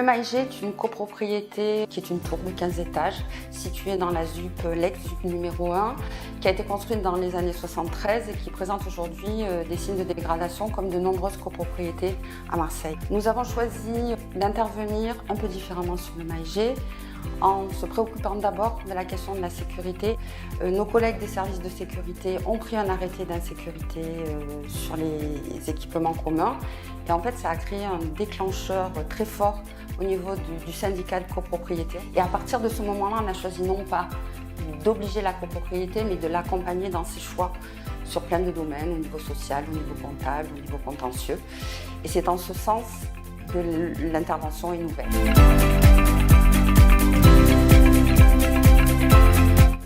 Maïgé est une copropriété qui est une tour de 15 étages située dans la ZUP, l'ex-ZUP numéro 1, qui a été construite dans les années 73 et qui présente aujourd'hui des signes de dégradation comme de nombreuses copropriétés à Marseille. Nous avons choisi d'intervenir un peu différemment sur le Maïgé en se préoccupant d'abord de la question de la sécurité. Nos collègues des services de sécurité ont pris un arrêté d'insécurité sur les équipements communs et en fait ça a créé un déclencheur très fort au niveau du syndicat de copropriété. Et à partir de ce moment-là, on a choisi non pas d'obliger la copropriété mais de l'accompagner dans ses choix sur plein de domaines, au niveau social, au niveau comptable, au niveau contentieux. Et c'est en ce sens que l'intervention est nouvelle.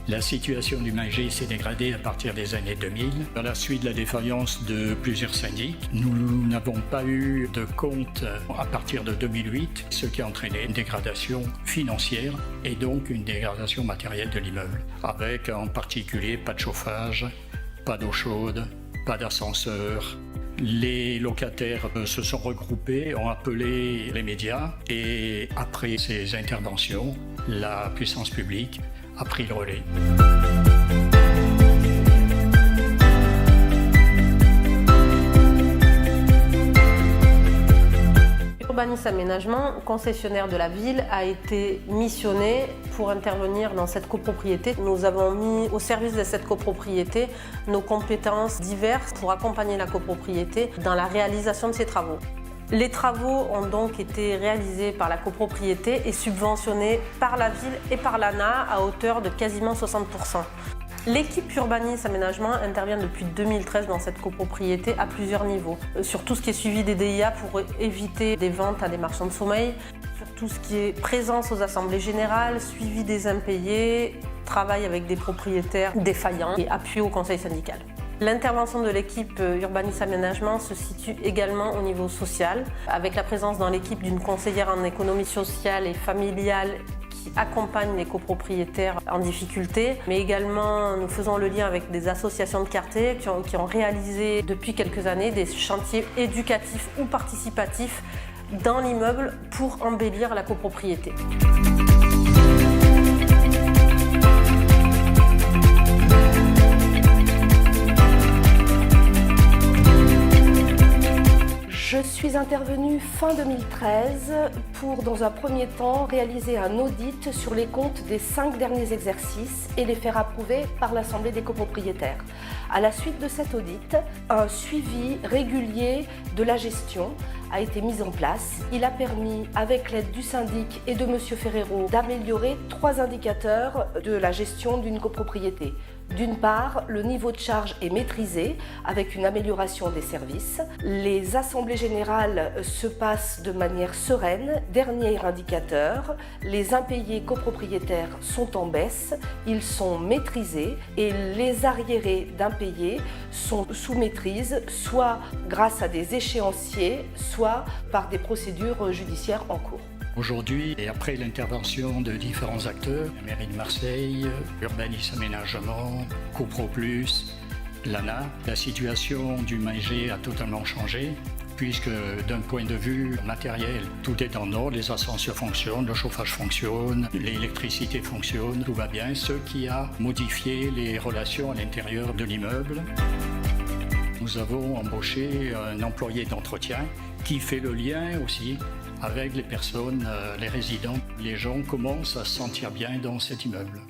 La situation du Maïgé s'est dégradée à partir des années 2000. À la suite de la défaillance de plusieurs syndics, nous n'avons pas eu de compte à partir de 2008, ce qui a entraîné une dégradation financière et donc une dégradation matérielle de l'immeuble, avec en particulier pas de chauffage, pas d'eau chaude, pas d'ascenseur. Les locataires se sont regroupés, ont appelé les médias et après ces interventions, la puissance publique a pris le relais. Urbanis Aménagement, concessionnaire de la ville, a été missionné pour intervenir dans cette copropriété. Nous avons mis au service de cette copropriété nos compétences diverses pour accompagner la copropriété dans la réalisation de ces travaux. Les travaux ont donc été réalisés par la copropriété et subventionnés par la ville et par l'ANA à hauteur de quasiment 60%. L'équipe Urbanis Aménagement intervient depuis 2013 dans cette copropriété à plusieurs niveaux. Sur tout ce qui est suivi des DIA pour éviter des ventes à des marchands de sommeil, sur tout ce qui est présence aux assemblées générales, suivi des impayés, travail avec des propriétaires défaillants et appui au conseil syndical. L'intervention de l'équipe Urbanis Aménagement se situe également au niveau social, avec la présence dans l'équipe d'une conseillère en économie sociale et familiale qui accompagne les copropriétaires en difficulté, mais également nous faisons le lien avec des associations de quartier qui ont réalisé depuis quelques années des chantiers éducatifs ou participatifs dans l'immeuble pour embellir la copropriété. Je suis intervenue fin 2013 pour, dans un premier temps, réaliser un audit sur les comptes des 5 derniers exercices et les faire approuver par l'Assemblée des copropriétaires. À la suite de cet audit, un suivi régulier de la gestion a été mis en place. Il a permis, avec l'aide du syndic et de M. Ferrero, d'améliorer 3 indicateurs de la gestion d'une copropriété. D'une part, le niveau de charge est maîtrisé avec une amélioration des services. Les assemblées générales se passent de manière sereine. Dernier indicateur, les impayés copropriétaires sont en baisse, ils sont maîtrisés et les arriérés d'impayés sont sous maîtrise, soit grâce à des échéanciers, soit par des procédures judiciaires en cours. Aujourd'hui, et après l'intervention de différents acteurs, la mairie de Marseille, Urbanis Aménagement, CoproPlus, l'ANA, la situation du Maïgé a totalement changé, puisque d'un point de vue matériel, tout est en ordre, les ascenseurs fonctionnent, le chauffage fonctionne, l'électricité fonctionne, tout va bien, ce qui a modifié les relations à l'intérieur de l'immeuble. Nous avons embauché un employé d'entretien qui fait le lien aussi avec les personnes, les résidents. Les gens commencent à se sentir bien dans cet immeuble.